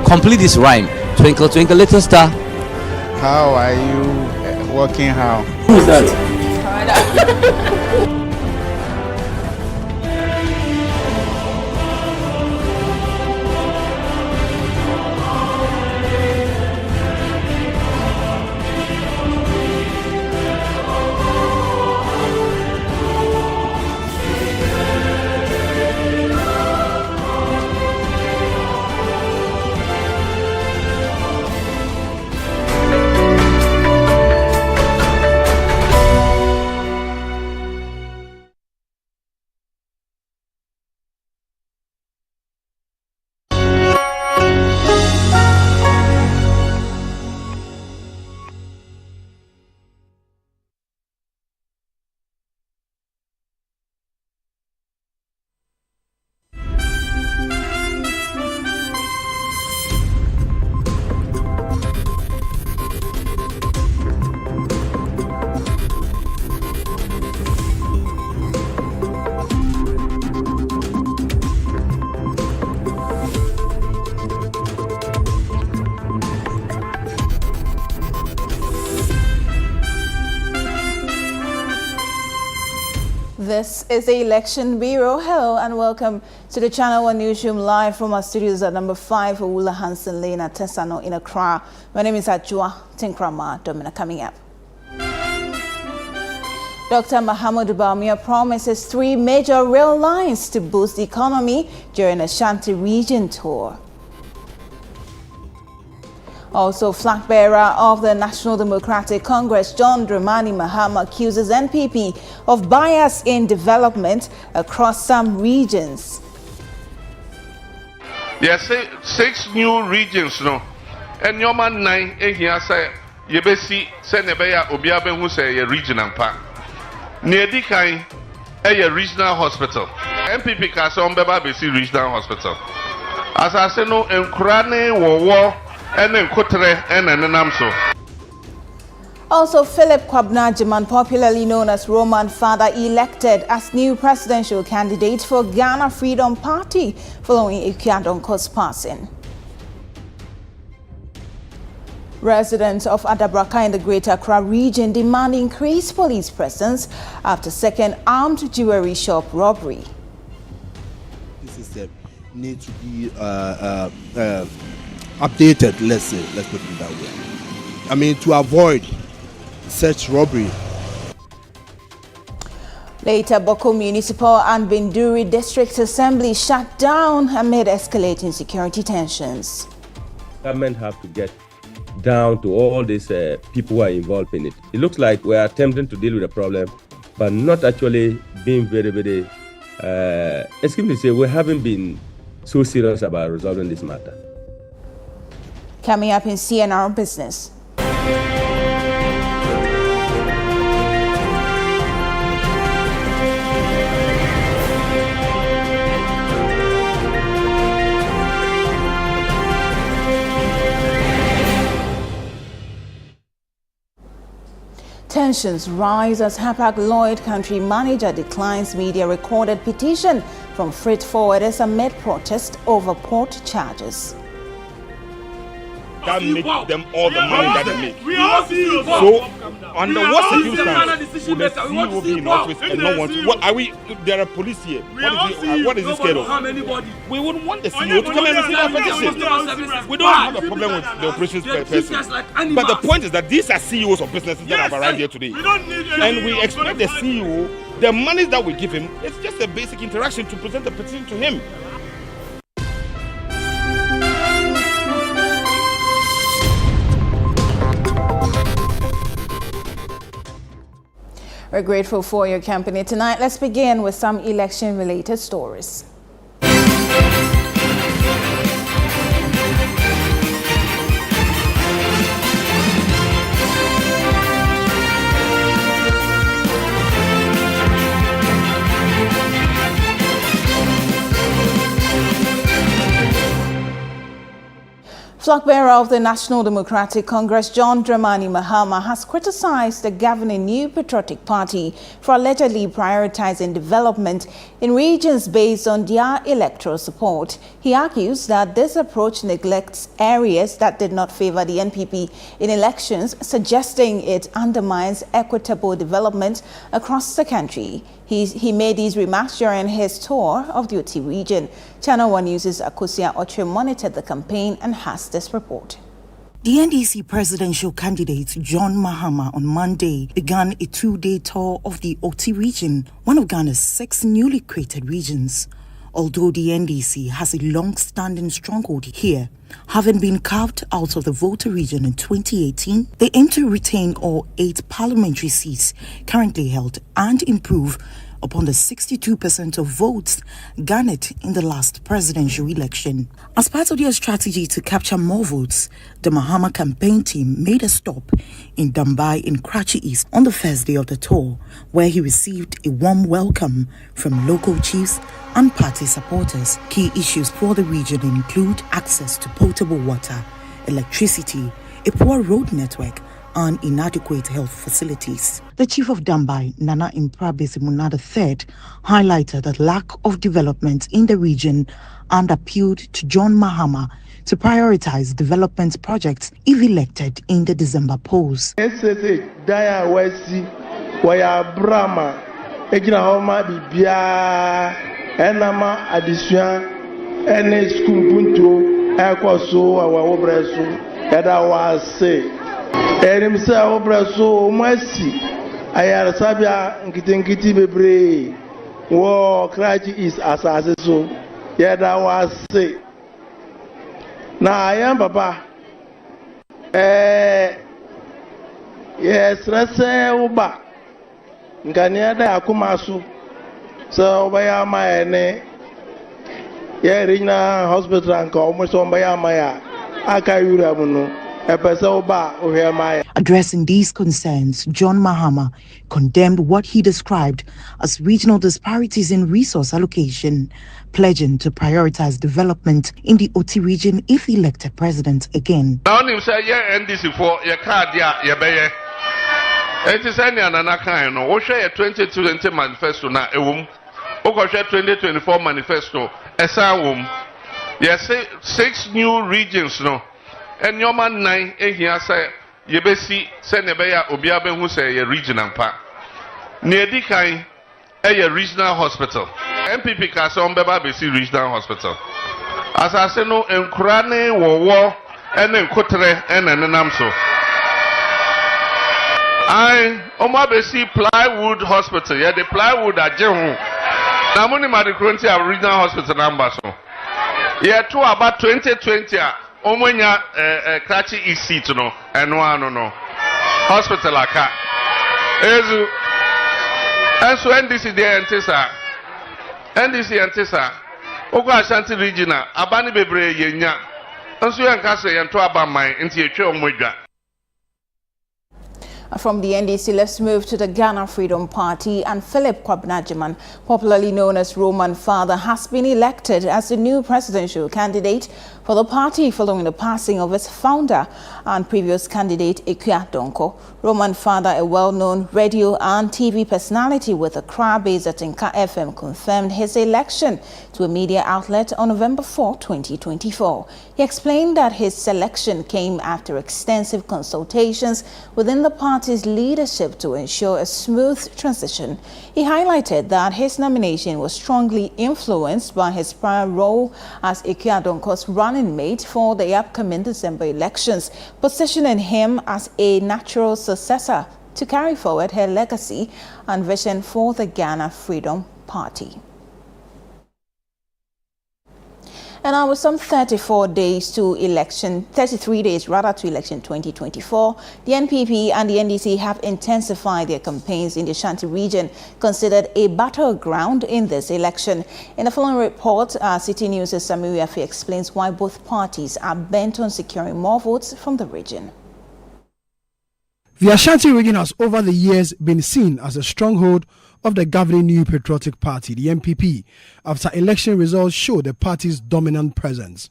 Complete this rhyme. Twinkle, twinkle, little star. How are you working? How? Who is that? This is the Election Bureau. Hello and welcome to the Channel 1 Newsroom live from our studios at number 5 Wula Hansen Lane at Tesano in Accra. My name is Adwoa. Tenkoramaa, Domena coming up. Dr. Bawumia promises 3 major rail lines to boost the economy during Ashanti region tour. Also, flag bearer of the National Democratic Congress, John Dramani Mahama, accuses NPP of bias in development across some regions. Yes, 6 new regions, no. And your man 9, here say, you be see, send a bear, Obiabe, who say a regional park. Near Dikai, a regional hospital. NPP Castle Beba BC Regional Hospital. As I say, no, and Krane war. And then Kotre and Namso. Also, Philip Kwabena, popularly known as Roman Father, elected as new presidential candidate for Ghana Freedom Party following Ikuadonko's passing. Residents of Adabraka in the Greater Accra region demand increased police presence after second armed jewelry shop robbery. This system needs to be updated, let's put it that way. I mean, to avoid such robbery. Later, Bawku Municipal and Binduri District Assembly shut down amid escalating security tensions. Government have to get down to all these people who are involved in it. It looks like we are attempting to deal with the problem, but not actually being very, excuse me to say, we haven't been so serious about resolving this matter. Coming up in CNR Business. Tensions rise as Hapag Lloyd country manager declines media recorded petition from freight forwarders amid protest over port charges. That make them all the money that they make. So, under what circumstances would the CEO be in office and not want to? What are we? There are police here. What is this scared of? We wouldn't want the CEO to come and receive our petition. We don't have a problem with the operations person. But the point is that these are CEOs of businesses that have arrived here today. And we expect the CEO, the money that we give him, it's just a basic interaction to present the petition to him. We're grateful for your company tonight. Let's begin with some election-related stories. Flag bearer of the National Democratic Congress, John Dramani Mahama, has criticized the governing New Patriotic Party for allegedly prioritizing development in regions based on their electoral support. He argues that this approach neglects areas that did not favor the NPP in elections, suggesting it undermines equitable development across the country. He made these remarks during his tour of the Oti region. Channel 1 News' Akosombo monitored the campaign and has this report. The NDC presidential candidate John Mahama on Monday began a 2-day tour of the Oti region, one of Ghana's 6 newly created regions. Although the NDC has a long-standing stronghold here, having been carved out of the Volta region in 2018, they aim to retain all 8 parliamentary seats currently held and improve upon the 62% of votes garnered in the last presidential election. As part of their strategy to capture more votes, the Mahama campaign team made a stop in Dambai in Karachi East on the first day of the tour, where he received a warm welcome from local chiefs and party supporters. Key issues for the region include access to potable water, electricity, a poor road network, and inadequate health facilities. The chief of Dambai, Nana Imprabezimuna III, highlighted the lack of development in the region and appealed to John Mahama to prioritize development projects if elected in the December polls. Erimsa obraso mwasi ayara sabia nkiti bebre wo Karachi East asase so yeda wase na ayam papa yes rase uba ngani ada akumasu so obaya ma ene ye regional hospital anka omuso obaya ma ya aka yura muno. Addressing these concerns, John Mahama condemned what he described as regional disparities in resource allocation, pledging to prioritize development in the Oti region if elected president again. Yes, 6 new regions no. And your man 9 here say Yebesi Senebeya Obiabe who say a regional park. Near Dikai a regional hospital. MPP Kasomba Besi regional hospital. As I say no Nkrane war and then Kotre and Namso. I Omabesi plywood hospital, yeah, the plywood at Jehu. Namuni Madikronti a regional hospital number so. Yeah, to about 2020. Omwenya Karachi East seat no no hospital aka ezu enso NDC there NDC ogo Ashanti regional abani bebre yenya enso yankase yento abaman nti etwe omodwa. From the NDC, let's move to the Ghana Freedom Party, and Philip Kwabnajiman, popularly known as Roman Father, has been elected as the new presidential candidate for the party following the passing of its founder and previous candidate Akua Donkor. Roman Father, a well-known radio and TV personality with a Accra-based Tenka FM, confirmed his election to a media outlet on November 4, 2024. He explained that his selection came after extensive consultations within the party's leadership to ensure a smooth transition. He highlighted that his nomination was strongly influenced by his prior role as Akua Donkor's running mate for the upcoming December elections, positioning him as a natural successor to carry forward her legacy and vision for the Ghana Freedom Party. And now with some 33 days to election 2024, the NPP and the NDC have intensified their campaigns in the Ashanti region, considered a battleground in this election. In the following report, City News' Samiri Afi explains why both parties are bent on securing more votes from the region. The Ashanti region has over the years been seen as a stronghold of the governing New Patriotic Party, the NPP, after election results show the party's dominant presence.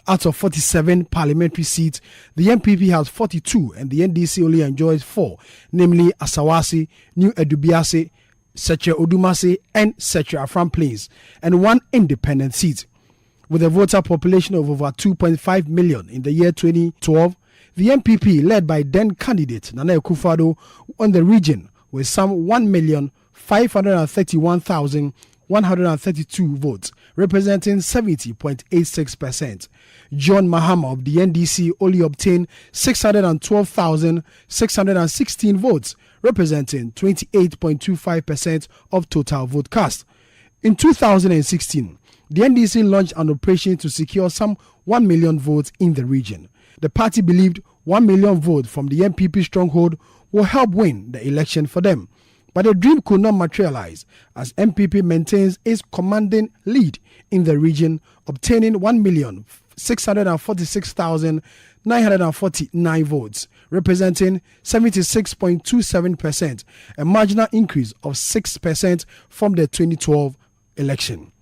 Out of 47 parliamentary seats, the MPP has 42 and the NDC only enjoys 4, namely Asawasi, New Edubiase, Seche Odumase and Seche Afram Plains, and 1 independent seat. With a voter population of over 2.5 million in the year 2012, the MPP, led by then candidate Nana Akufo-Addo, won the region with some 1,531,132 votes, representing 70.86%. John Mahama of the NDC only obtained 612,616 votes, representing 28.25% of total vote cast. In 2016, the NDC launched an operation to secure some 1 million votes in the region. The party believed 1 million votes from the MPP stronghold will help win the election for them. But the dream could not materialize as MPP maintains its commanding lead in the region, obtaining 1,646,949 votes, representing 76.27%, a marginal increase of 6% from the 2012 election.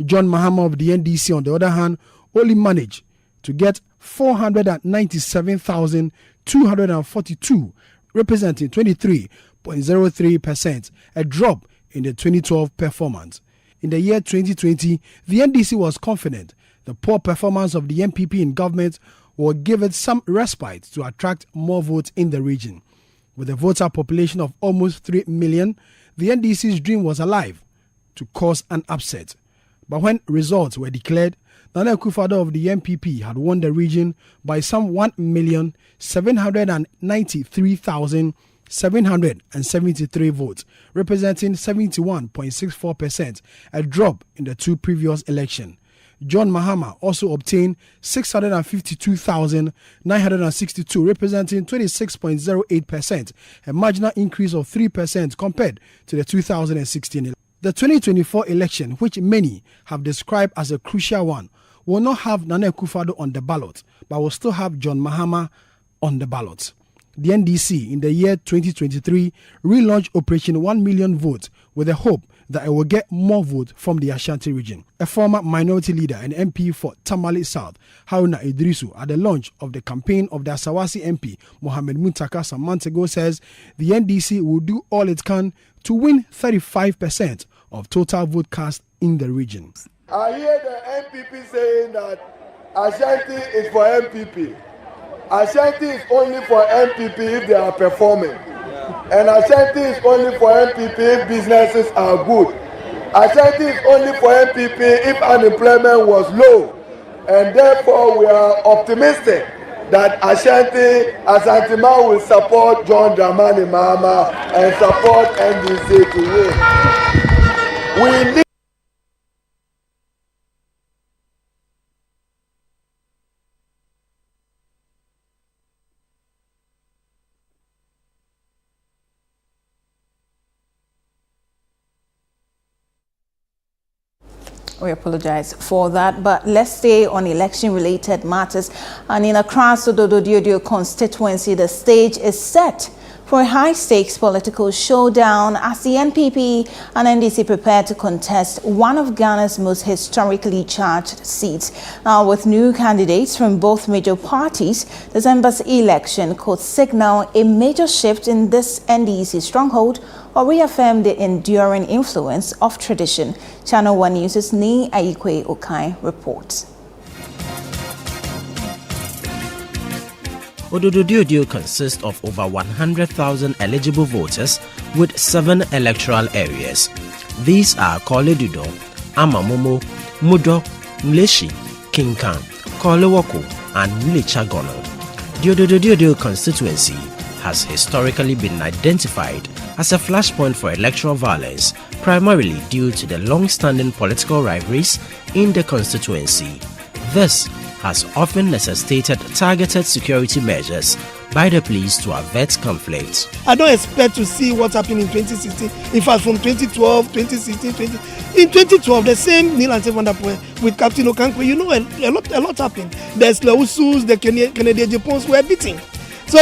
John Mahama of the NDC, on the other hand, only managed to get 497,242, representing 23.03%, a drop in the 2012 performance. In the year 2020, the NDC was confident the poor performance of the MPP in government will give it some respite to attract more votes in the region. With a voter population of almost 3 million, the NDC's dream was alive to cause an upset. But when results were declared, Nana Akufo-Addo of the MPP had won the region by some 1,793,773 votes, representing 71.64%, a drop in the 2 previous elections. John Mahama also obtained 652,962, representing 26.08%, a marginal increase of 3% compared to the 2016 election. The 2024 election, which many have described as a crucial one, will not have Nana Akufo-Addo on the ballot, but will still have John Mahama on the ballot. The NDC in the year 2023 relaunched Operation 1 Million Votes with the hope that it will get more votes from the Ashanti region. A former minority leader and MP for Tamale South, Haruna Idrisu, at the launch of the campaign of the Asawasi MP, Mohamed Muntaka, some months ago, says the NDC will do all it can to win 35% of total vote cast in the region. I hear the MPP saying that Ashanti is for MPP. Ashanti is only for MPP if they are performing. And Ashanti is only for MPP if businesses are good. Ashanti is only for MPP if unemployment was low. And therefore we are optimistic that Ashanti Man will support John Dramani Mahama and support NDC to win. We need We apologize for that, but let's stay on election-related matters. And in Accra's Odododiodioo constituency, the stage is set for a high-stakes political showdown as the NPP and NDC prepare to contest one of Ghana's most historically charged seats. Now, with new candidates from both major parties, December's election could signal a major shift in this NDC stronghold or reaffirm the enduring influence of tradition. Channel 1 News' Ni Ayikwe Okai reports. Odododiodioo consists of over 100,000 eligible voters with 7 electoral areas. These are Koledudo, Amamomo, Mudo, Mleshi, Kinkan, Kolewoko, and Mlechagono. The Odododiodioo constituency has historically been identified as a flashpoint for electoral violence, primarily due to the long-standing political rivalries in the constituency. This has often necessitated targeted security measures by the police to avert conflict. I don't expect to see what happened in 2016. In fact, from 2012, 2016, in 2012, the same Neil and Sevandapoe with Captain Okankwe, you know, a lot happened. There's Lausus, the Canadian Japons were beating. So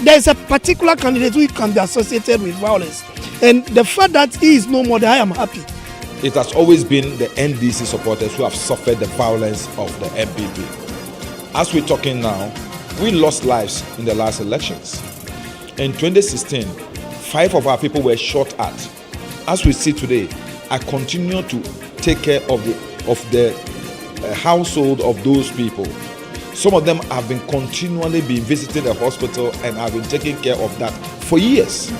there's a particular candidate who can be associated with violence. And the fact that he is no more, I am happy. It has always been the NDC supporters who have suffered the violence of the MPP. As we're talking now, we lost lives in the last elections. In 2016, 5 of our people were shot at. As we see today, I continue to take care of the household of those people. Some of them have been continually visiting the hospital and have been taking care of that for years.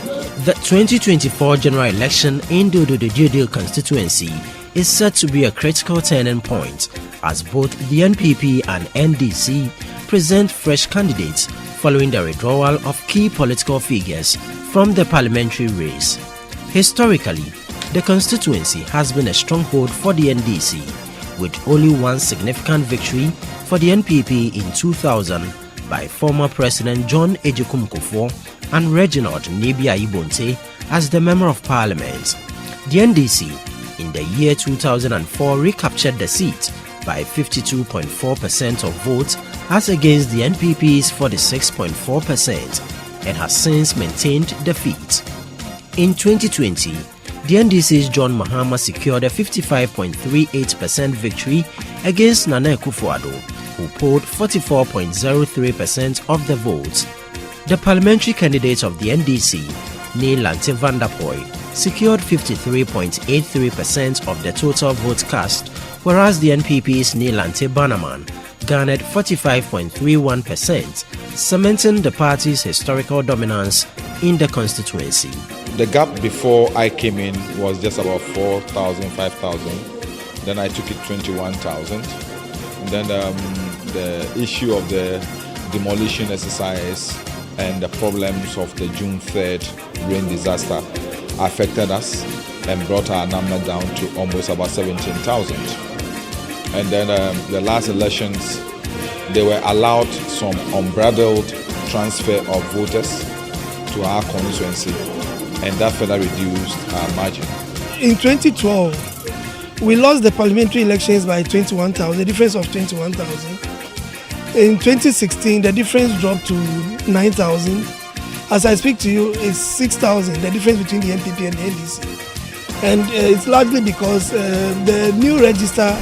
The 2024 general election in the Odododiodioo constituency is set to be a critical turning point as both the NPP and NDC present fresh candidates following the withdrawal of key political figures from the parliamentary race. Historically, the constituency has been a stronghold for the NDC, with only one significant victory for the NPP in 2000 by former President John Ejiokum Kufuor and Reginald Nebia Ibonte as the Member of Parliament. The NDC in the year 2004 recaptured the seat by 52.4% of votes as against the NPP's 46.4% and has since maintained defeat. In 2020, the NDC's John Mahama secured a 55.38% victory against Nana Akufo-Addo, who polled 44.03% of the votes. The parliamentary candidate of the NDC, Neil Lante Vanderpoy, secured 53.83% of the total vote cast, whereas the NPP's Neil Lante Bannerman garnered 45.31%, cementing the party's historical dominance in the constituency. The gap before I came in was just about 4,000, 5,000. Then I took it 21,000. Then the issue of the demolition exercise and the problems of the June 3rd rain disaster affected us and brought our number down to almost about 17,000. And then the last elections, they were allowed some unbridled transfer of voters to our constituency, and that further reduced our margin. In 2012, we lost the parliamentary elections by 21,000, the difference of 21,000. In 2016, the difference dropped to 9,000. As I speak to you, it's 6,000, the difference between the NPP and the NDC. And it's largely because the new register,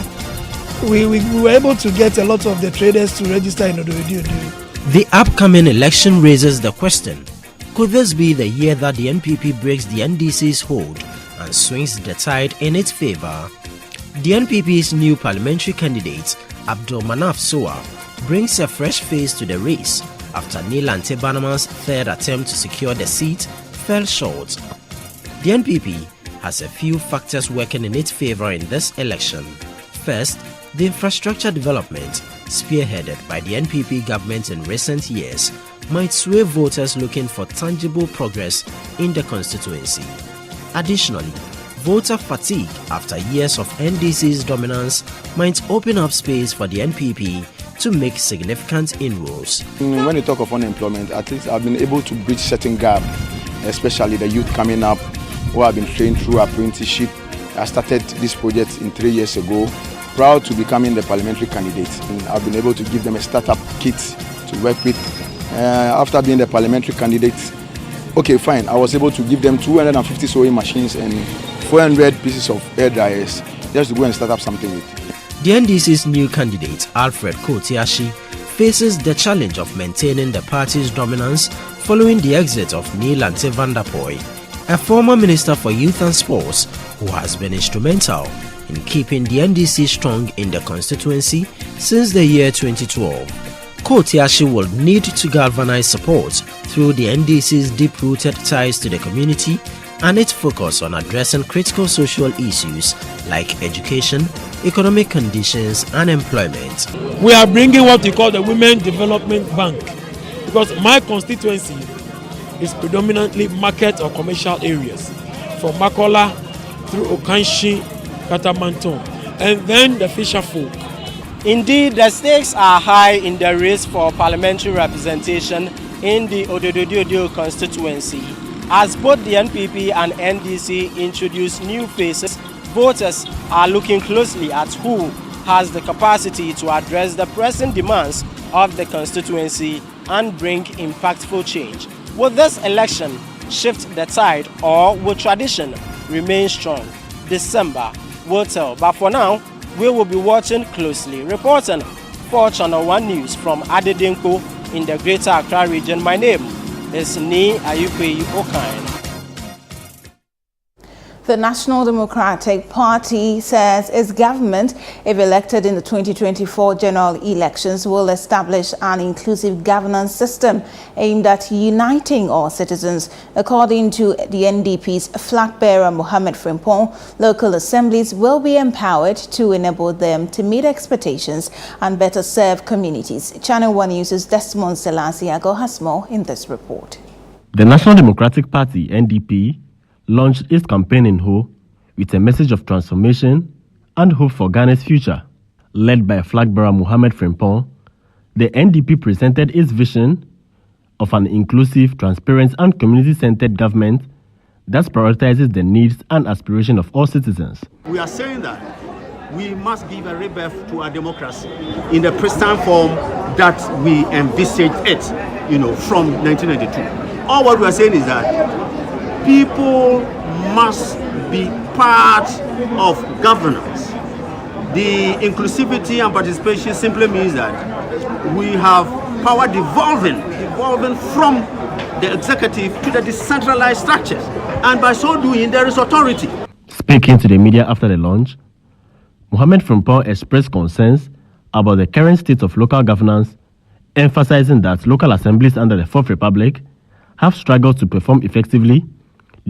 we were able to get a lot of the traders to register in Odododiodioo. The upcoming election raises the question, could this be the year that the NPP breaks the NDC's hold and swings the tide in its favor? The NPP's new parliamentary candidate, Abdul Manaf Soa, brings a fresh face to the race after Neil Lante Bannerman's third attempt to secure the seat fell short. The NPP has a few factors working in its favor in this election. First, the infrastructure development, spearheaded by the NPP government in recent years, might sway voters looking for tangible progress in the constituency. Additionally, voter fatigue after years of NDC's dominance might open up space for the NPP to make significant inroads. When you talk of unemployment, at least I've been able to bridge certain gap, especially the youth coming up who have been trained through apprenticeship. I started this project 3 years ago, proud to becoming the parliamentary candidate. And I've been able to give them a startup kit to work with. After being the parliamentary candidate, okay, fine, I was able to give them 250 sewing machines and 400 pieces of hair dryers just to go and start up something with. The NDC's new candidate, Alfred Kotiashi, faces the challenge of maintaining the party's dominance following the exit of Neil Lante Vanderpoy, a former Minister for Youth and Sports who has been instrumental in keeping the NDC strong in the constituency since the year 2012. Kotiashi will need to galvanize support through the NDC's deep-rooted ties to the community and its focus on addressing critical social issues like education, economic conditions and employment. We are bringing what we call the Women Development Bank, because my constituency is predominantly market or commercial areas, from Makola through Okanshi, Katamanton, and then the fisher folk. Indeed, the stakes are high in the race for parliamentary representation in the Odododiodioo constituency. As both the NPP and NDC introduce new faces, voters are looking closely at who has the capacity to address the pressing demands of the constituency and bring impactful change. Will this election shift the tide, or will tradition remain strong? December will tell, but for now, we will be watching closely. Reporting for Channel 1 News from Adedenko in the Greater Accra region. My name is Ni Ayupe Okain. The National Democratic Party says its government, if elected in the 2024 general elections, will establish an inclusive governance system aimed at uniting all citizens. According to the NDP's flag bearer Mohammed Frimpong, local assemblies will be empowered to enable them to meet expectations and better serve communities. Channel 1 News' Desmond Selasiago has more in this report. The National Democratic Party, NDP, launched its campaign in Ho with a message of transformation and hope for Ghana's future. Led by flag bearer Mohammed Frimpong, the NDP presented its vision of an inclusive, transparent and community-centered government that prioritizes the needs and aspirations of all citizens. We are saying that we must give a rebirth to our democracy in the pristine form that we envisaged it, from 1992. All what we are saying is that people must be part of governance. The inclusivity and participation simply means that we have power devolving from the executive to the decentralized structures. And by so doing, there is authority. Speaking to the media after the launch, Mohammed Frimpong expressed concerns about the current state of local governance, emphasizing that local assemblies under the Fourth Republic have struggled to perform effectively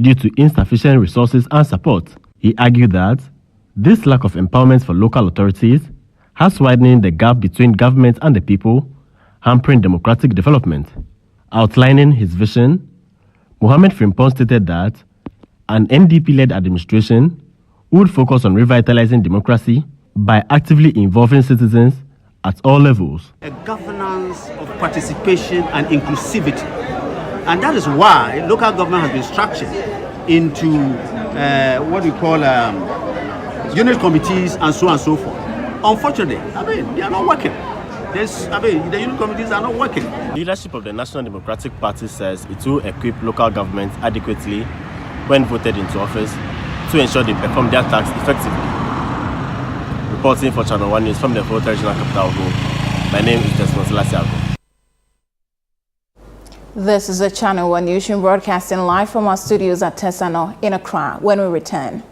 due to insufficient resources and support. He argued that this lack of empowerment for local authorities has widened the gap between government and the people, hampering democratic development. Outlining his vision, Mohammed Frimpong stated that an NDP-led administration would focus on revitalizing democracy by actively involving citizens at all levels. A governance of participation and inclusivity. And that is why local government has been structured into what we call unit committees and so on and so forth. Unfortunately, they are not working. The unit committees are not working. Leadership of the National Democratic Party says it will equip local governments adequately when voted into office to ensure they perform their tasks effectively. Reporting for Channel 1 News from the Volta Regional Capital, my name is Desmond Selasiago. This is a Channel 1 News broadcasting live from our studios at Tesano in Accra. When we return,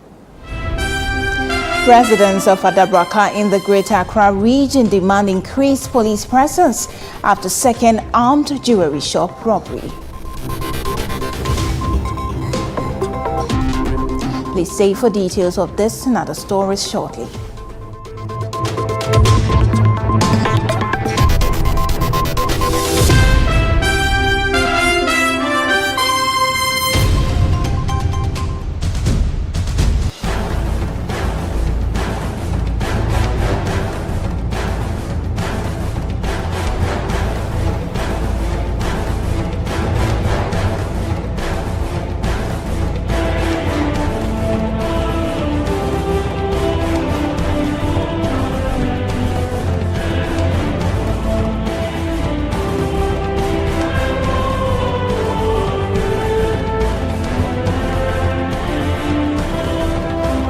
residents of Adabraka in the Greater Accra region demand increased police presence after second armed jewelry shop robbery. Please stay for details of this and other stories shortly.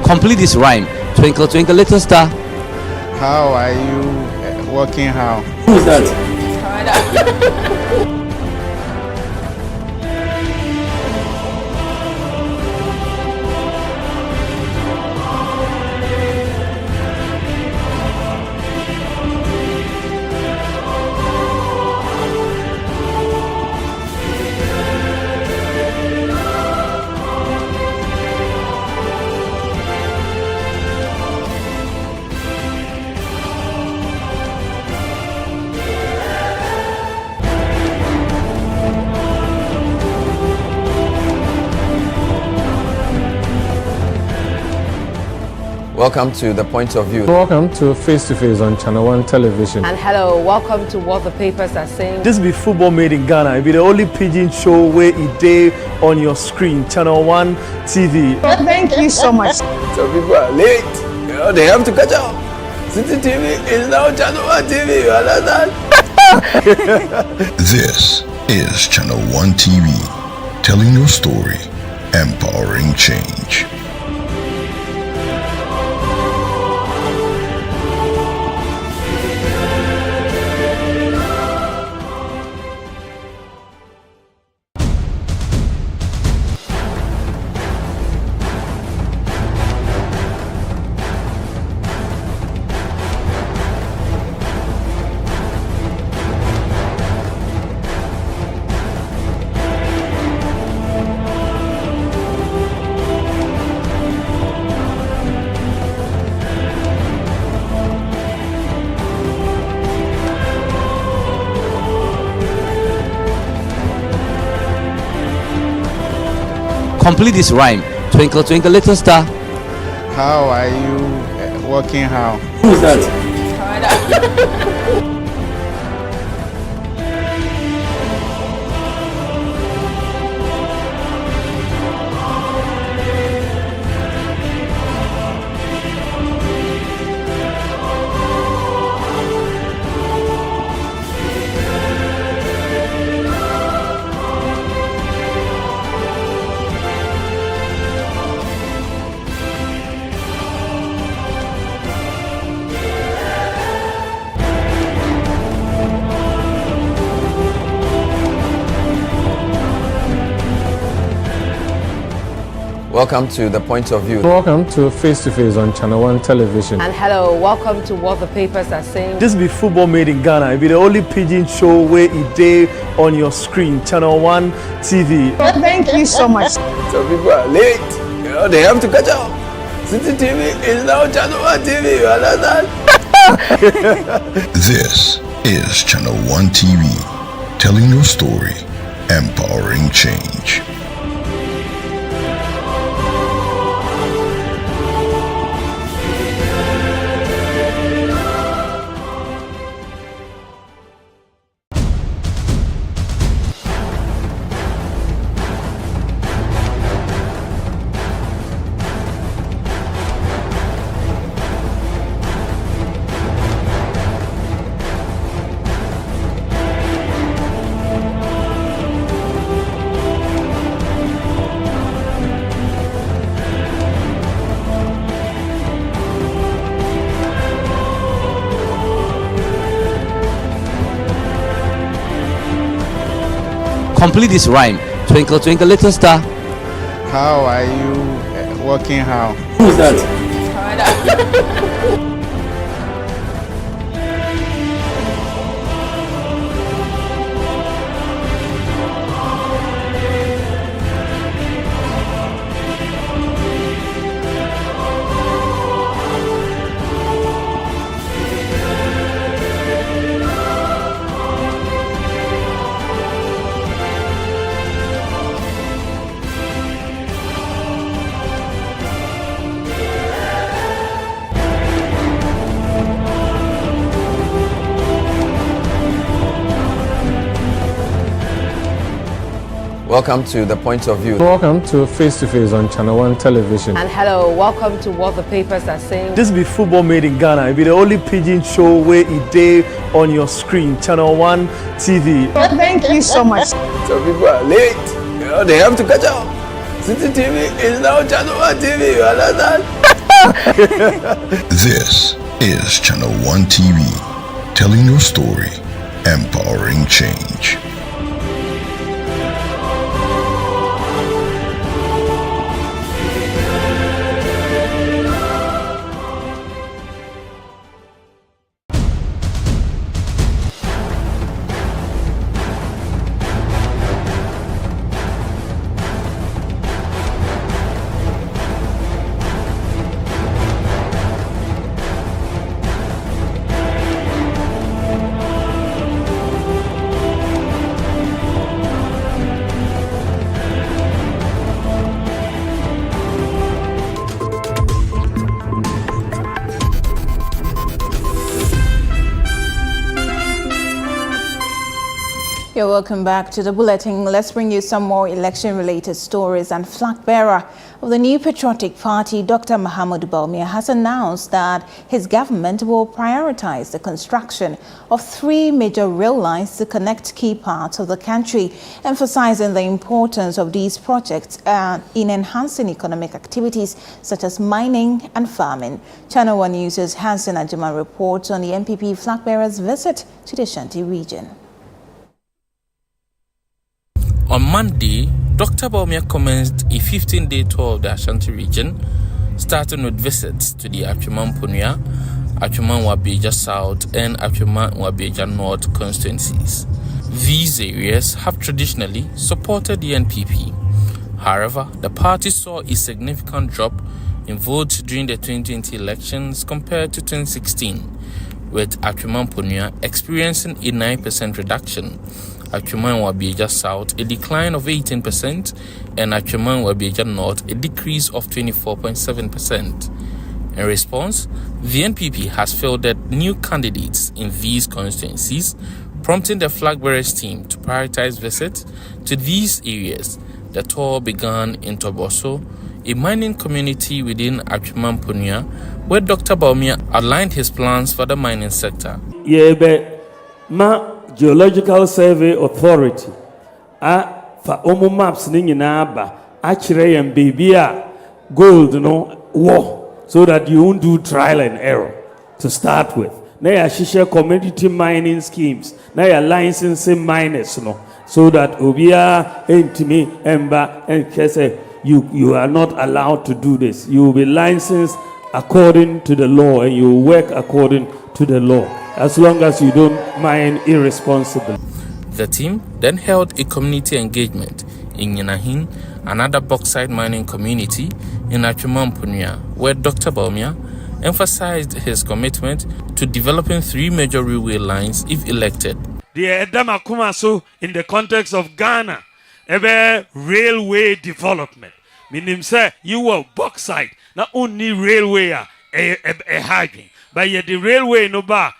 Complete this rhyme. Twinkle, twinkle, little star. How are you working how? Who's that? Welcome to The Point of View. Welcome to Face to Face on Channel 1 Television. And hello, welcome to What the Papers Are Saying. This be football made in Ghana. It be the only pidgin show where it day on your screen. Channel 1 TV. Thank you so much. Some people are late. They have to catch up. City TV is now Channel 1 TV. You understand? This is Channel 1 TV, telling your story, empowering change. Complete this rhyme. Twinkle, twinkle, little star. How are you working how? Who's that? Welcome to The Point of View. Welcome to Face to Face on Channel 1 Television. And hello, welcome to What the Papers Are Saying. This be football made in Ghana. It be the only pidgin show where it day on your screen. Channel 1 TV. Thank you so much. Some people are late. You know, they have to catch up. City TV is now Channel 1 TV. You understand? This is Channel 1 TV, telling your story, empowering change. Complete this rhyme. Twinkle, twinkle, little star. How are you working how? Who's that? Welcome to The Point of View. Welcome to Face to Face on Channel 1 Television. And hello, welcome to What the Papers Are Saying. This be football made in Ghana. It be the only pidgin show where it day on your screen. Channel 1 TV. Thank you so much. Some people are late. You know, they have to catch up. City TV is now Channel 1 TV. You understand? This is Channel 1 TV, telling your story, empowering change. You're welcome back to the bulletin. Let's bring you some more election-related stories. And flag bearer of the new patriotic party, Dr. Bawumia, has announced that his government will prioritize the construction of 3 major rail lines to connect key parts of the country, emphasizing the importance of these projects in enhancing economic activities such as mining and farming. Channel 1 News' Hansen Ajuma reports on the MPP flag bearer's visit to the Ashanti region. On Monday, Dr. Bawumia commenced a 15-day tour of the Ashanti region, starting with visits to the Atwoman-Ponua, Atwoman-Wabeja South and Atwoman-Wabeja North constituencies. These areas have traditionally supported the NPP. However, the party saw a significant drop in votes during the 2020 elections compared to 2016, with Atwoman-Ponua experiencing a 9% reduction Atweman Wabieja South a decline of 18%, and Atweman Wabieja North a decrease of 24.7%. In response, the NPP has fielded new candidates in these constituencies, prompting the flag bearers team to prioritize visits to these areas. The tour began in Toboso, a mining community within Atweman Punya, where Dr. Bawumia outlined his plans for the mining sector. Geological Survey Authority for omo maps ni nyina ba akire yam bibia gold no war, so that you won't do trial and error to start with. Now you share community mining schemes. Now you licensing miners no, so that obia entimi emba and kese you are not allowed to do this. You will be licensed according to the law and you will work according to the law, as long as you don't mine irresponsibly. The team then held a community engagement in Yinahin, another bauxite mining community in Atweman Punya, where Dr. Bawumia emphasized his commitment to developing 3 major railway lines if elected. The Adabraka so in the context of Ghana, ebe railway development. Meaning say you were bauxite, not only railway a hygiene, but yet the railway no bar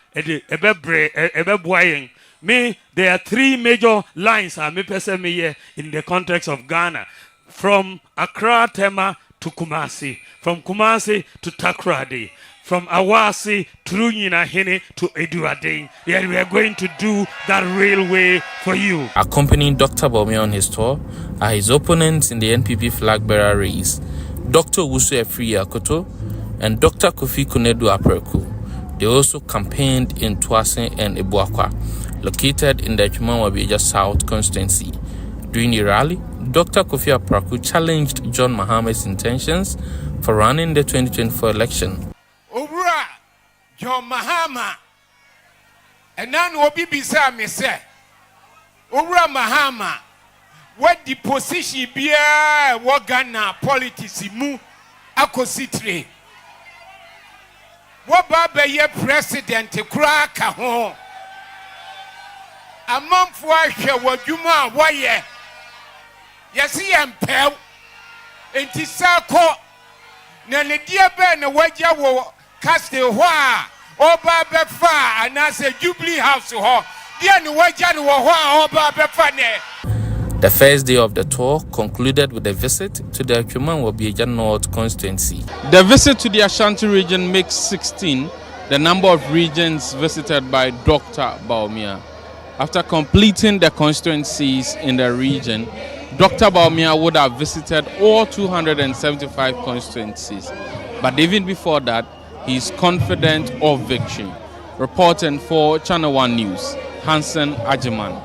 me, there are 3 major lines in the context of Ghana, from Accra Tema to Kumasi, from Kumasi to Takoradi, from Awasi through Nyinahini to Eduade. Yeah, we are going to do that railway for you. Accompanying Dr. Bawumia on his tour are his opponents in the NPP flag bearer race, Dr. Wusu Efri Akoto and Dr. Kofi Kunedu Apreku. They also campaigned in Tuasin and Ebuakwa, located in the Atweman Wabieja South constituency. During the rally, Dr. Kofi Apreku challenged John Mahamed's intentions for running the 2024 election. Obra John Mahama, and now Obi Bisa me say, Obra Mahama, what the position be what Ghana politics mu akositre. What baba ye president kura ka ho. Amamfo ahwe wadwuma waye. Yesi empel. Enti sako na ne die be na wagya wo castle ho a oba befa anase Jubilee House ho. Die ne wagya ne wo ho a oba befa ne. The first day of the tour concluded with a visit to the Atweman Wabieja North constituency. The visit to the Ashanti region makes 16 the number of regions visited by Dr. Bawumia. After completing the constituencies in the region, Dr. Bawumia would have visited all 275 constituencies. But even before that, he is confident of victory. Reporting for Channel 1 News, Hansen Ajiman.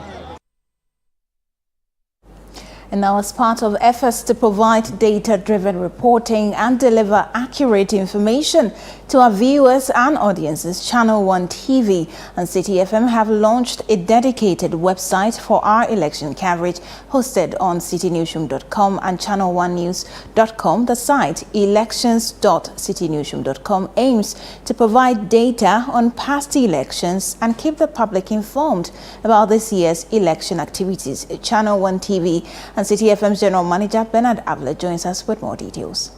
And now, as part of efforts to provide data-driven reporting and deliver accurate information to our viewers and audiences, Channel 1 TV and City FM have launched a dedicated website for our election coverage hosted on citynewsroom.com and channel1news.com. The site, elections.citynewsroom.com, aims to provide data on past elections and keep the public informed about this year's election activities. Channel 1 TV and City FM's General Manager Bernard Avler joins us with more details.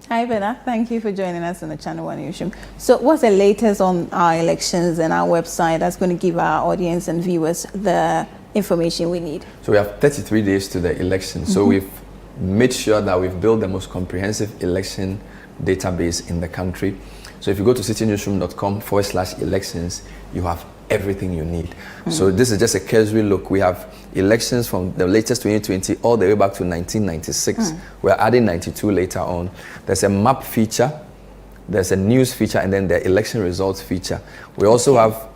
Hi Bernard, thank you for joining us on the Channel 1 newsroom. So what's the latest on our elections and our website that's going to give our audience and viewers the information we need? So we have 33 days to the election. So we've made sure that we've built the most comprehensive election database in the country. So if you go to citynewsroom.com/elections, you have everything you need. So this is just a cursory look. We have elections from the latest 2020 all the way back to 1996. We're adding 92 later on. There's a map feature, there's a news feature, and then the election results feature. We also have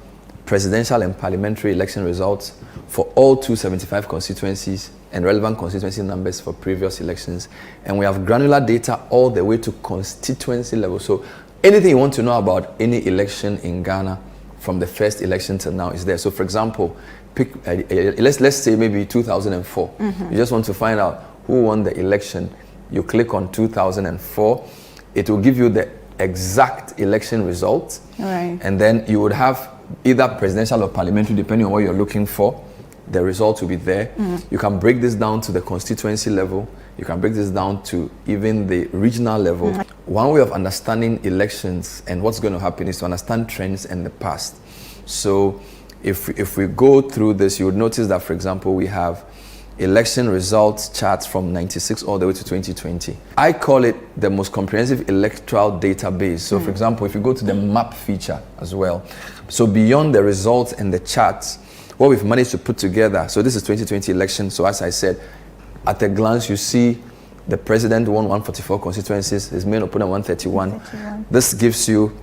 presidential and parliamentary election results for all 275 constituencies and relevant constituency numbers for previous elections. And we have granular data all the way to constituency level. So anything you want to know about any election in Ghana from the first election till now is there. So for example, pick let's say maybe 2004. You just want to find out who won the election. You click on 2004. It will give you the exact election results. Right. And then you would have either presidential or parliamentary, depending on what you're looking for. the results will be there. You can break this down to the constituency level. You can break this down to even the regional level. One way of understanding elections and what's going to happen is to understand trends in the past. So if we go through this, you would notice that, for example, we have election results charts from 96 all the way to 2020. I call it the most comprehensive electoral database. So for example, if you go to the map feature as well, so beyond the results and the charts, what we've managed to put together, so this is 2020 election, so as I said, at a glance you see the president won 144 constituencies, his main opponent 131. This gives you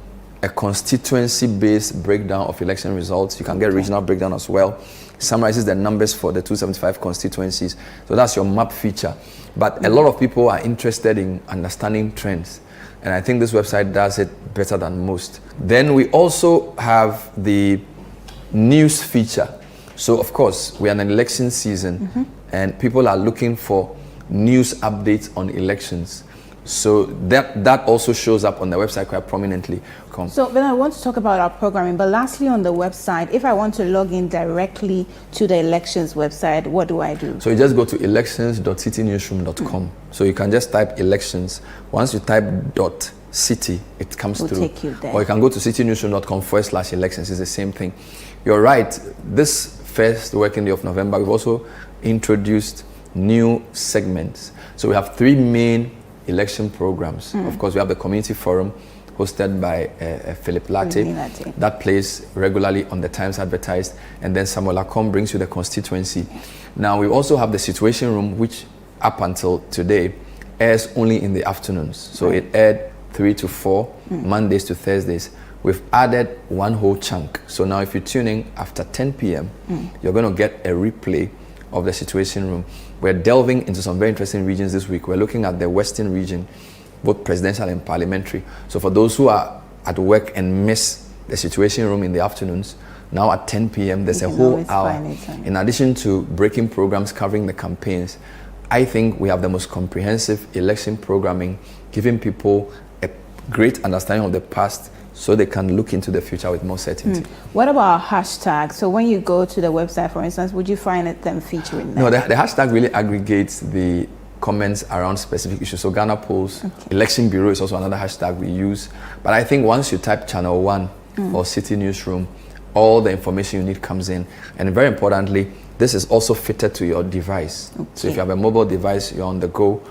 a constituency-based breakdown of election results. You can get regional breakdown as well. Summarizes the numbers for the 275 constituencies. So that's your map feature. But a lot of people are interested in understanding trends. And I think this website does it better than most. Then we also have the news feature. So of course, we are in an election season and people are looking for news updates on elections. So that also shows up on the website quite prominently. So then I want to talk about our programming, but lastly on the website, if I want to log in directly to the elections website, what do I do? So you just go to elections.citynewsroom.com. So you can just type elections. Once you type .city, it comes through. Take you there. Or you can go to citynewsroom.com/elections. It's the same thing. You're right. This first working day of November, we've also introduced new segments. So we have 3 main election programs. Of course, we have the community forum hosted by Philip Latte. That plays regularly on the Times Advertised, and then Samuel Acom brings you the constituency. Now we also have the situation room, which up until today airs only in the afternoons. So it aired 3 to 4 Mondays to Thursdays. We've added one whole chunk. So now if you tune in after 10 p.m., you're going to get a replay of the situation room. We're delving into some very interesting regions this week. We're looking at the Western region, both presidential and parliamentary. So for those who are at work and miss the situation room in the afternoons, now at 10 p.m. there's a whole hour. In addition to breaking programs covering the campaigns, I think we have the most comprehensive election programming, giving people a great understanding of the past so they can look into the future with more certainty. What about hashtags? So when you go to the website, for instance, would you find them featuring there? No, the hashtag really aggregates the comments around specific issues. So Ghana Polls, Election Bureau is also another hashtag we use. But I think once you type Channel 1 or City Newsroom, all the information you need comes in. And very importantly, this is also fitted to your device. So if you have a mobile device, you're on the go,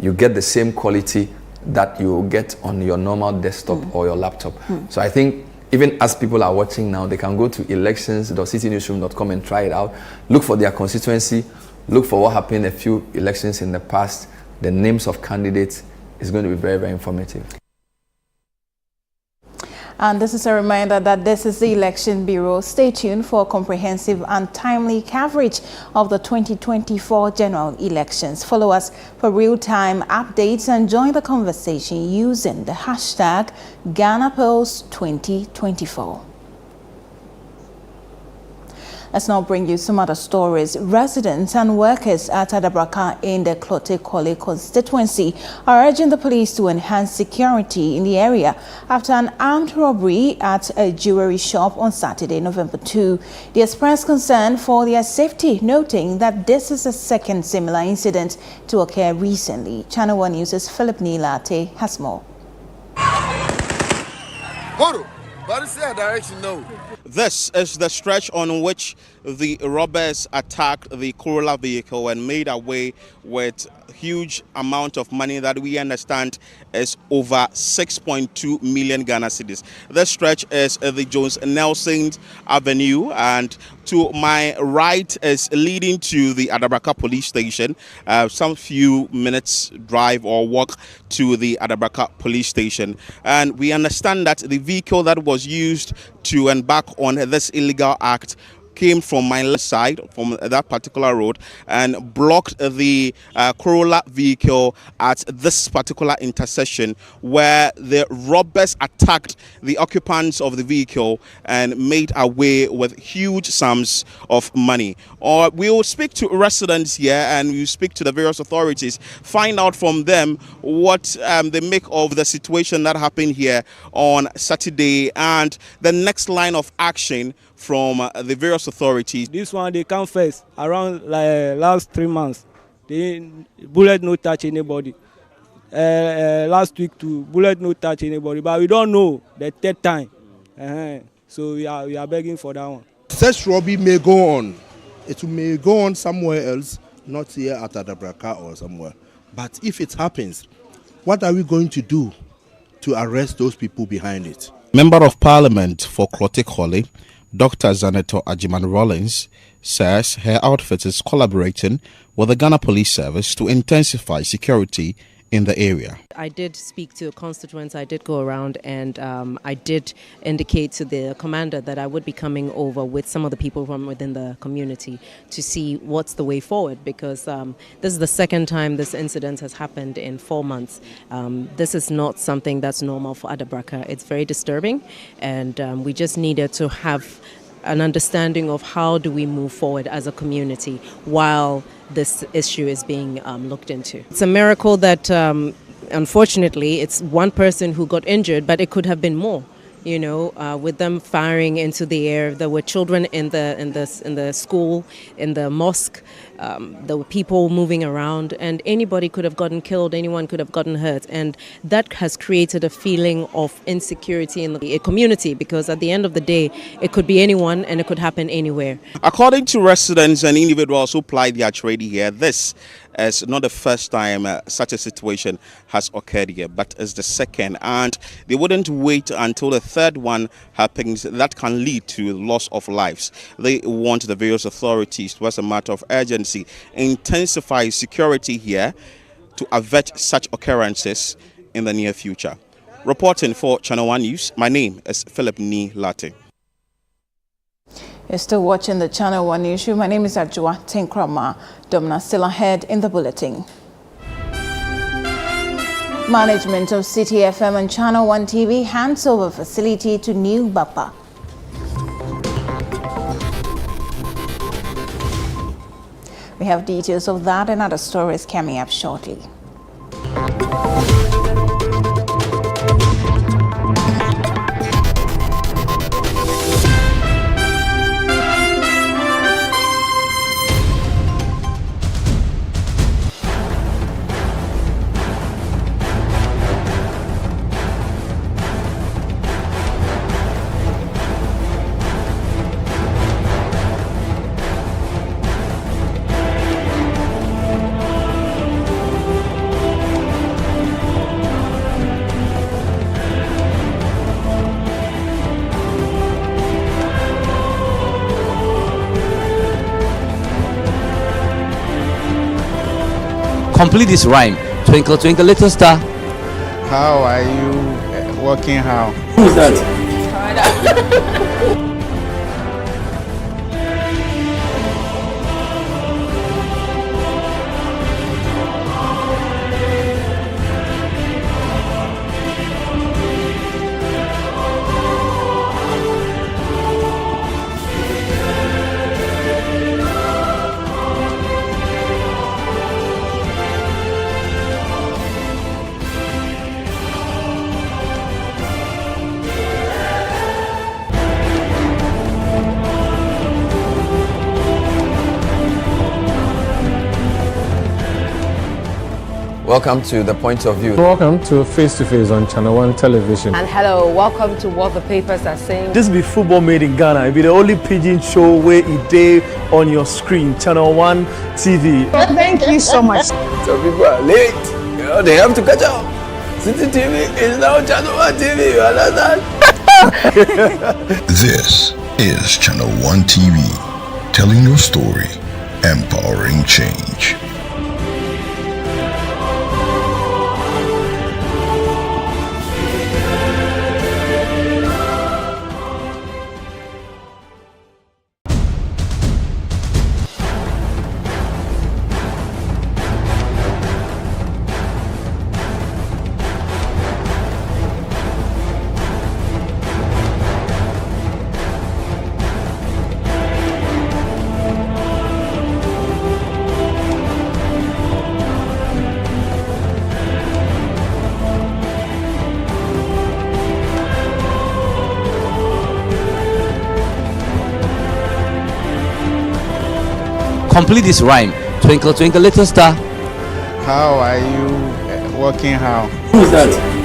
you get the same quality that you get on your normal desktop or your laptop. So I think even as people are watching now, they can go to elections.citynewsroom.com and try it out. Look for their constituency, look for what happened a few elections in the past, the names of candidates. Is going to be very, very informative. And this is a reminder that this is the Election Bureau. Stay tuned for comprehensive and timely coverage of the 2024 general elections. Follow us for real-time updates and join the conversation using the hashtag GhanaPolls2024. Let's now bring you some other stories. Residents and workers at Adabraka in the Klote-Kole constituency are urging the police to enhance security in the area after an armed robbery at a jewelry shop on Saturday, November 2. They expressed concern for their safety, noting that this is a second similar incident to occur recently. Channel 1 News' Philip Nilate has more. This is the stretch on which the robbers attacked the Corolla vehicle and made away with huge amount of money that we understand is over 6.2 million Ghana cedis. This stretch is the Jones Nelson Avenue, and to my right is leading to the Adabraka police station. Some few minutes drive or walk to the Adabraka police station. And we understand that the vehicle that was used to embark on this illegal act came from my left side, from that particular road, and blocked the Corolla vehicle at this particular intersection, where the robbers attacked the occupants of the vehicle and made away with huge sums of money. Or we will speak to residents here and we will speak to the various authorities, find out from them what they make of the situation that happened here on Saturday and the next line of action from the various various authorities. This one, they come first, around last 3 months. Bullet no touch anybody. Last week too, bullet no touch anybody. But we don't know the third time. So we are begging for that one. Such robbery may go on. It may go on somewhere else, not here at Adabraka or somewhere. But if it happens, what are we going to do to arrest those people behind it? Member of Parliament for Clotic Holly, Dr. Zaneto Ajiman Rollins, says her outfit is collaborating with the Ghana Police Service to intensify security in the area. I did speak to a constituent. I did go around and I did indicate to the commander that I would be coming over with some of the people from within the community to see what's the way forward, because this is the second time this incident has happened in 4 months. This is not something that's normal for Adabraka. It's very disturbing, and we just needed to have an understanding of how do we move forward as a community while this issue is being looked into. It's a miracle that unfortunately it's one person who got injured, but it could have been more. You know, with them firing into the air, there were children in the school, in the mosque. There were people moving around, and anybody could have gotten killed. Anyone could have gotten hurt, and that has created a feeling of insecurity in the community. Because at the end of the day, it could be anyone, and it could happen anywhere. According to residents and individuals who plied their trade here, this is not the first time such a situation has occurred here, but it's the second, and they wouldn't wait until the third one happens that can lead to loss of lives. They want the various authorities to, as a matter of urgency, intensify security here to avert such occurrences in the near future. Reporting for Channel 1 News, my name is Philip Ni Latte. You're still watching the Channel 1 News. My name is Adwoa. Tenkoramaa. Domena still ahead in the bulletin. Management of City FM and Channel 1 TV hands over facility to new Bapa. We have details of that and other stories coming up shortly. Complete this rhyme. Twinkle, twinkle, little star. How are you working how? Who's that? Welcome to The Point of View. Welcome to Face to Face on Channel 1 Television. And hello, welcome to What the Papers Are Saying. This be football made in Ghana. It be the only pidgin show where it day on your screen. Channel 1 TV. Thank you so much. Some people are late. You know, they have to catch up. City TV is now Channel 1 TV. You understand? This is Channel 1 TV, telling your story, empowering change. Complete this rhyme. Twinkle, twinkle, little star. How are you working how? Who's that?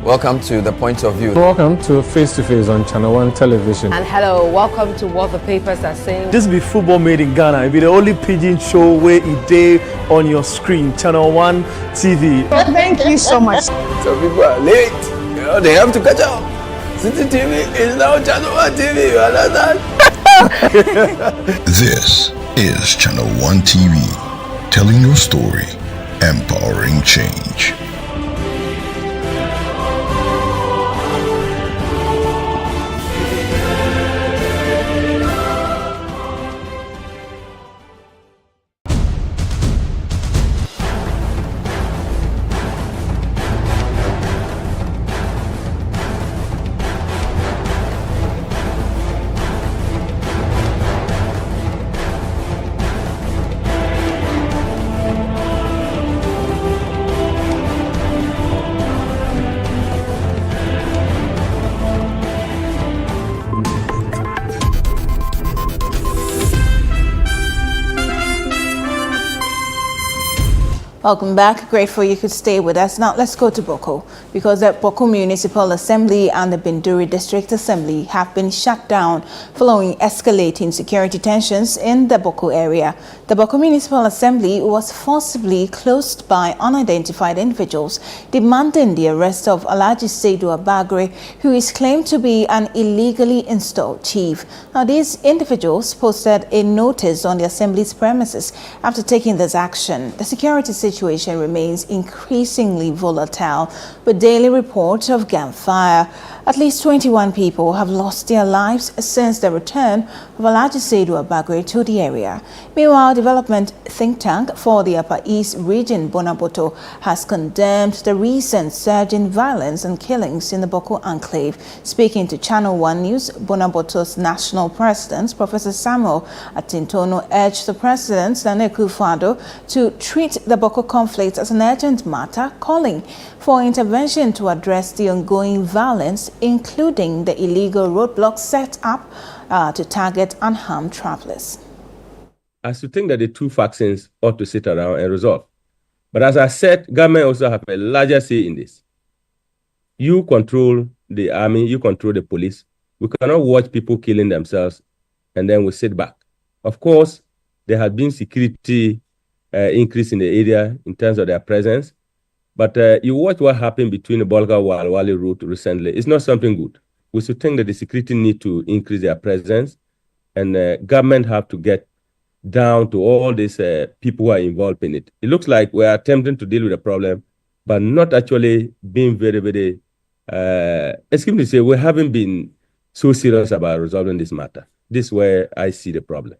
Welcome to The Point of View. Welcome to Face to Face on Channel 1 Television. And hello, welcome to What the Papers Are Saying. This be football made in Ghana. It be the only pidgin show where it day on your screen. Channel 1 TV. Thank you so much. Some people are late. You know, they have to catch up. City TV is now Channel 1 TV. You understand? This is Channel 1 TV, telling your story, empowering change. Welcome back. Grateful you could stay with us. Now let's go to Bawku, because the Bawku Municipal Assembly and the Binduri District Assembly have been shut down following escalating security tensions in the Bawku area. The Bawku Municipal Assembly was forcibly closed by unidentified individuals demanding the arrest of Alhaji Seydou Abagre, who is claimed to be an illegally installed chief. Now these individuals posted a notice on the Assembly's premises after taking this action. The security situation remains increasingly volatile, with daily reports of gunfire. At least 21 people have lost their lives since the return of Alhaji Seydou Abagre to the area. Meanwhile, development think tank for the Upper East region, Bonaboto, has condemned the recent surge in violence and killings in the Bawku enclave. Speaking to Channel 1 News, Bonaboto's national president, Professor Samuel Atintono, urged the president, Nana Akufo-Addo, to treat the Bawku conflict as an urgent matter, calling for intervention to address the ongoing violence, including the illegal roadblocks set up to target unharmed travelers. I still think that the two factions ought to sit around and resolve. But as I said, government also have a larger say in this. You control the army, you control the police. We cannot watch people killing themselves and then we sit back. Of course, there has been security increase in the area in terms of their presence. But you watch what happened between the Bolga-Walwali route recently. It's not something good. We should think that the security need to increase their presence, and government have to get down to all these people who are involved in it. It looks like we are attempting to deal with the problem, but not actually being very, very, excuse me to say, we haven't been so serious about resolving this matter. This is where I see the problem.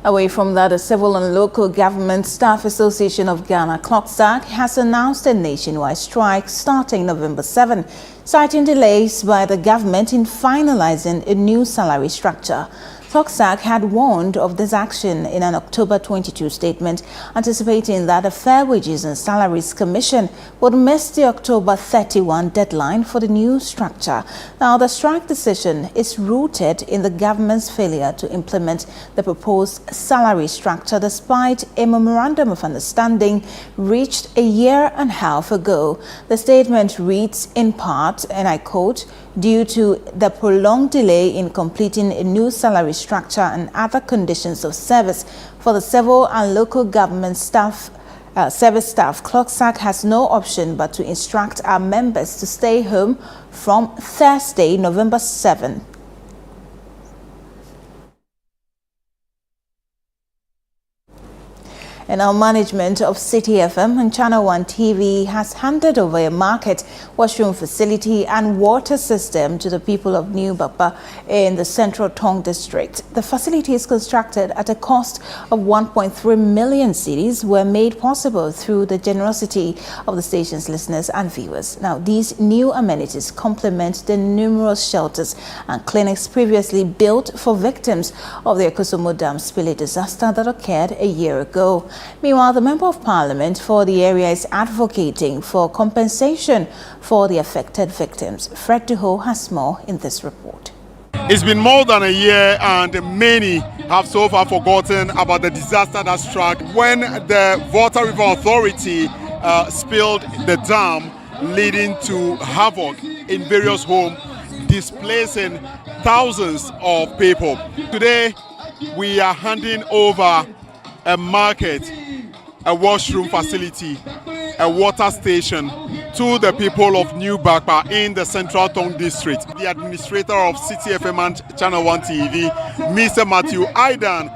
Away from that, the Civil and Local Government Staff Association of Ghana, CLOGSAG, has announced a nationwide strike starting November 7, citing delays by the government in finalizing a new salary structure. CLOGSAG had warned of this action in an October 22 statement, anticipating that the Fair Wages and Salaries Commission would miss the October 31 deadline for the new structure. Now, the strike decision is rooted in the government's failure to implement the proposed salary structure despite a memorandum of understanding reached a year and a half ago. The statement reads in part, and I quote, "Due to the prolonged delay in completing a new salary structure and other conditions of service for the civil and local government staff, service staff, CLOGSAG has no option but to instruct our members to stay home from Thursday, November 7. And our management of City FM and Channel 1 TV has handed over a market, washroom facility and water system to the people of New Bapa in the Central Tong district. The facility is constructed at a cost of 1.3 million cedis, were made possible through the generosity of the station's listeners and viewers. Now, these new amenities complement the numerous shelters and clinics previously built for victims of the Akosombo Dam spillage disaster that occurred a year ago. Meanwhile, the Member of Parliament for the area is advocating for compensation for the affected victims. Fred Duho has more in this report. It's been more than a year and many have so far forgotten about the disaster that struck when the Volta River Authority spilled the dam, leading to havoc in various homes, displacing thousands of people. Today, we are handing over a market, a washroom facility, a water station to the people of New Bapa in the Central Tong district. The administrator of City FM and Channel 1 TV, Mr. Matthew Aidan,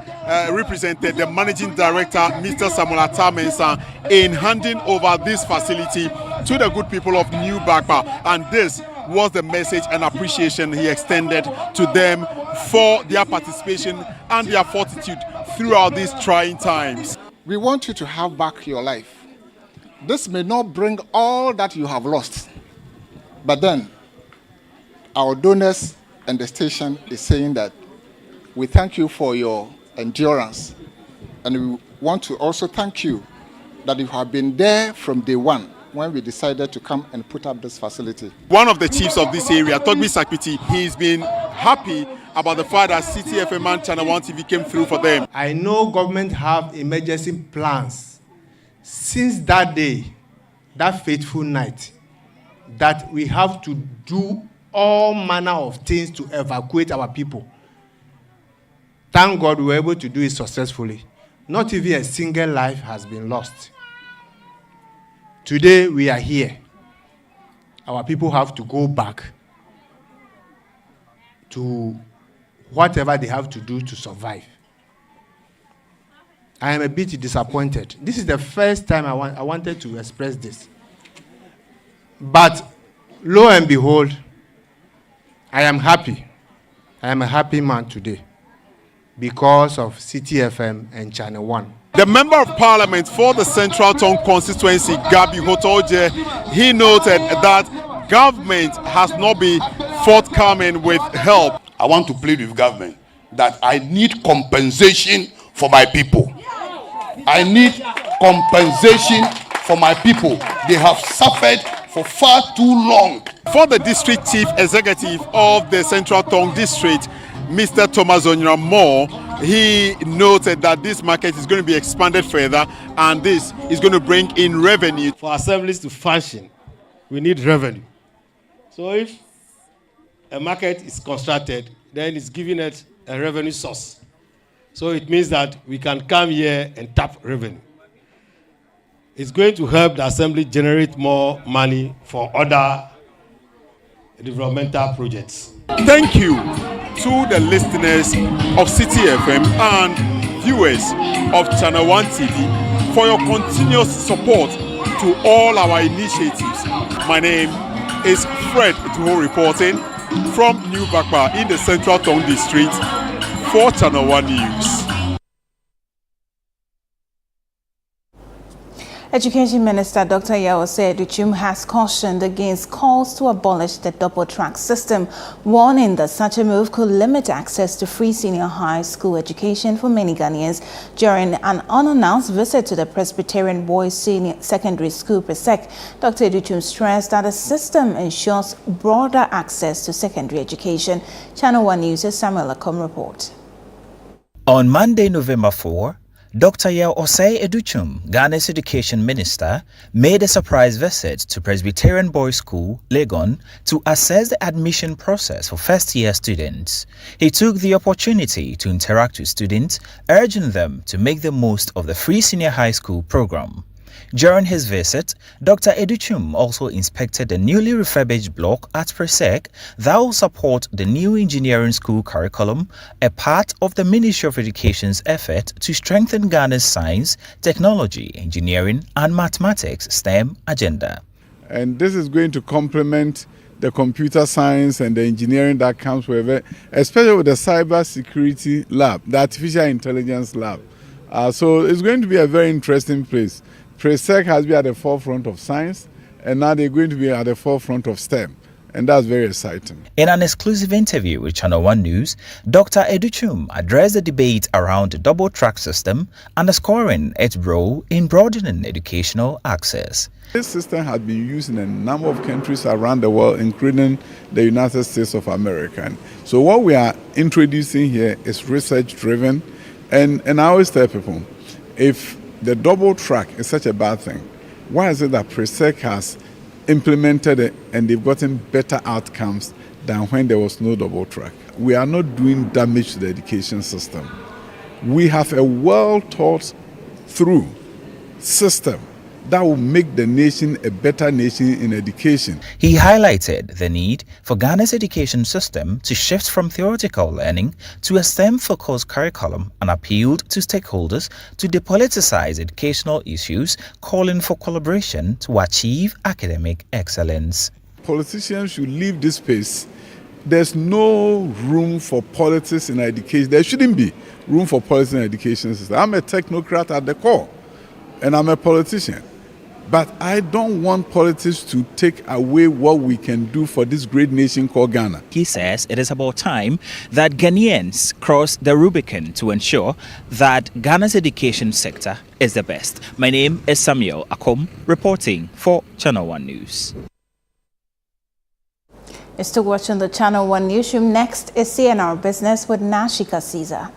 represented the managing director, Mr. Samuel Atamensa, in handing over this facility to the good people of New Bapa. And this was the message and appreciation he extended to them for their participation and their fortitude throughout these trying times. We want you to have back your life. This may not bring all that you have lost, but then our donors and the station is saying that we thank you for your endurance, and we want to also thank you that you have been there from day one when we decided to come and put up this facility. One of the chiefs of this area, Togbi Sakpiti, he's been happy about the fact that City FM and Channel 1 TV came through for them. I know government have emergency plans since that day, that fateful night, that we have to do all manner of things to evacuate our people. Thank God we were able to do it successfully. Not even a single life has been lost. Today we are here. Our people have to go back to whatever they have to do to survive. I am a bit disappointed. This is the first time I wanted to express this. But lo and behold, I am happy. I am a happy man today because of City FM and Channel 1. The Member of Parliament for the Central Tong constituency, Gabi Hotoje, he noted that government has not been forthcoming with help. I want to plead with government that I need compensation for my people. I need compensation for my people. They have suffered for far too long. For the district chief executive of the Central Tong district, Mr. Thomas Onyamo, he noted that this market is going to be expanded further and this is going to bring in revenue. For assemblies to function, we need revenue. So if a market is constructed, then it's giving it a revenue source. So it means that we can come here and tap revenue. It's going to help the assembly generate more money for other developmental projects. Thank you to the listeners of City FM and viewers of Channel 1 TV for your continuous support to all our initiatives. My name is Fred Duho reporting from New Bapa in the Central Tong district for Channel 1 News. Education Minister Dr. Yaosei Aduchum has cautioned against calls to abolish the double-track system, warning that such a move could limit access to free senior high school education for many Ghanaians. During an unannounced visit to the Presbyterian Boys Senior Secondary School, PRESEC, Dr. Aduchum stressed that the system ensures broader access to secondary education. Channel 1 News' Samuel Akom report. On Monday, November 4, Dr. Yaosei Aduchum, Ghana's Education Minister, made a surprise visit to Presbyterian Boys School, Legon, to assess the admission process for first-year students. He took the opportunity to interact with students, urging them to make the most of the free senior high school program. During his visit, Dr. Educhum also inspected the newly refurbished block at Presec that will support the new engineering school curriculum, a part of the Ministry of Education's effort to strengthen Ghana's science, technology, engineering and mathematics STEM agenda. And this is going to complement the computer science and the engineering that comes with it, especially with the cyber security lab, the artificial intelligence lab. So it's going to be a very interesting place. Presec has been at the forefront of science, and now they're going to be at the forefront of STEM. And that's very exciting. In an exclusive interview with Channel One News, Dr. Educhum addressed the debate around the double-track system, underscoring its role in broadening educational access. This system has been used in a number of countries around the world, including the United States of America. So what we are introducing here is research-driven, and I always tell people, if the double track is such a bad thing, why is it that Presec has implemented it and they've gotten better outcomes than when there was no double track? We are not doing damage to the education system. We have a well thought through system that will make the nation a better nation in education. He highlighted the need for Ghana's education system to shift from theoretical learning to a STEM-focused curriculum and appealed to stakeholders to depoliticize educational issues, calling for collaboration to achieve academic excellence. Politicians should leave this space. There's no room for politics in education. There shouldn't be room for politics in education system. I'm a technocrat at the core, and I'm a politician. But I don't want politics to take away what we can do for this great nation called Ghana. He says it is about time that Ghanaians cross the Rubicon to ensure that Ghana's education sector is the best. My name is Samuel Akom, reporting for Channel One News. You're still watching the Channel One Newsroom. Next is CNR Business with Nashika Caesar.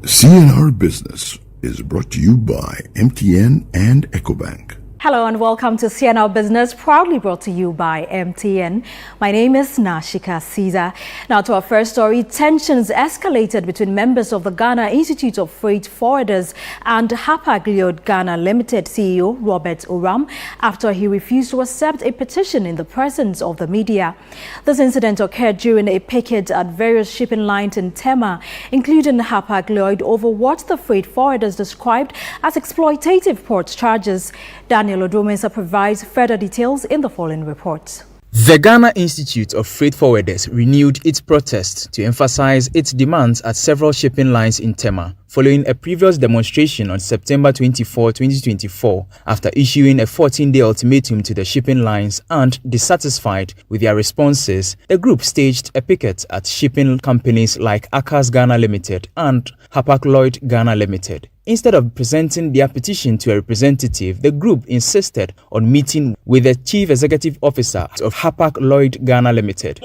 CNR Business is brought to you by MTN and EcoBank. Hello and welcome to CNR Business, proudly brought to you by MTN. My name is Nashika Caesar. Now to our first story, tensions escalated between members of the Ghana Institute of Freight Forwarders and Hapag-Lloyd Ghana Limited CEO Robert Oram after he refused to accept a petition in the presence of the media. This incident occurred during a picket at various shipping lines in Tema, including Hapag-Lloyd, over what the freight forwarders described as exploitative port charges. Daniel Odomesa provides further details in the following report. The Ghana Institute of Freight Forwarders renewed its protest to emphasize its demands at several shipping lines in Tema, following a previous demonstration on September 24, 2024, after issuing a 14-day ultimatum to the shipping lines and dissatisfied with their responses. The group staged a picket at shipping companies like Akas Ghana Limited and Hapag-Lloyd Ghana Limited. Instead of presenting their petition to a representative, the group insisted on meeting with the Chief Executive Officer of Hapag-Lloyd Ghana Limited.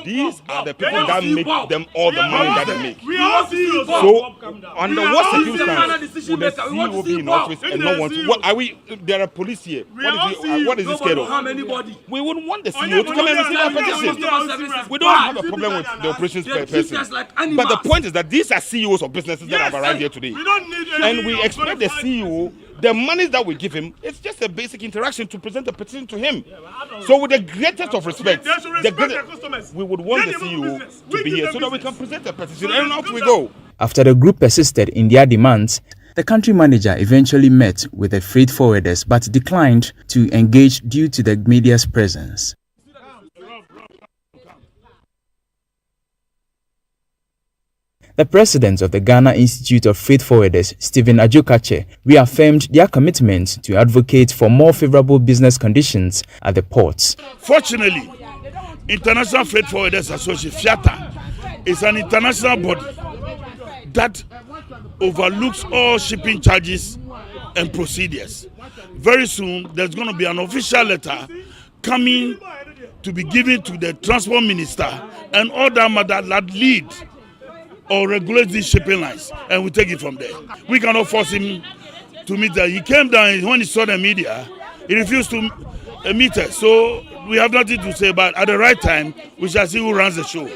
These are the people that make them all the money that they make. So, under what circumstance would the CEO be in office and not want to? What are we? There are police here. What is this scared of? We wouldn't want the CEO to come and receive our petition. We don't have a problem with the operations person. But the point is that these are CEOs of businesses that have arrived here today. And we expect the CEO, the money that we give him, it's just a basic interaction to present a petition to him. So with the greatest of respect, we would want the CEO to be here so that we can present a petition and out we go. After the group persisted in their demands, the country manager eventually met with the freight forwarders but declined to engage due to the media's presence. The president of the Ghana Institute of Freight Forwarders, Stephen Adwoa, reaffirmed their commitment to advocate for more favorable business conditions at the ports. Fortunately, International Freight Forwarders Association, FIATA, is an international body that overlooks all shipping charges and procedures. Very soon, there's going to be an official letter coming to be given to the transport minister and other matters that lead or regulate these shipping lines, and we take it from there. We cannot force him to meet that. He came down when he saw the media, he refused to meet us. So we have nothing to say, but at the right time, we shall see who runs the show.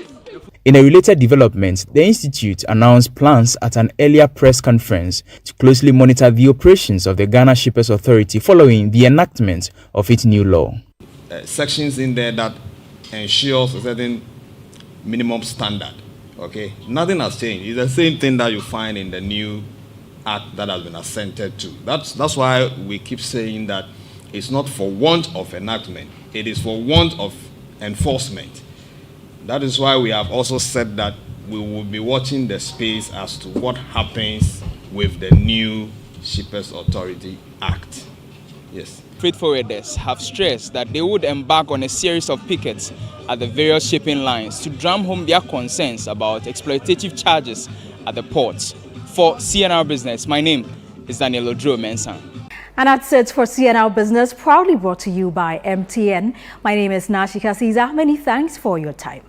In a related development, the Institute announced plans at an earlier press conference to closely monitor the operations of the Ghana Shippers Authority following the enactment of its new law. Sections in there that ensures a certain minimum standard. Okay, nothing has changed. It's the same thing that you find in the new act that has been assented to. That's why we keep saying that it's not for want of enactment, it is for want of enforcement. That is why we have also said that we will be watching the space as to what happens with the new Shippers Authority Act. Yes. Freight forwarders have stressed that they would embark on a series of pickets at the various shipping lines to drum home their concerns about exploitative charges at the ports. For CNR Business, my name is Daniel Odro-Mensah. And that's it for CNR Business, proudly brought to you by MTN. My name is Nashika Caesar. Many thanks for your time.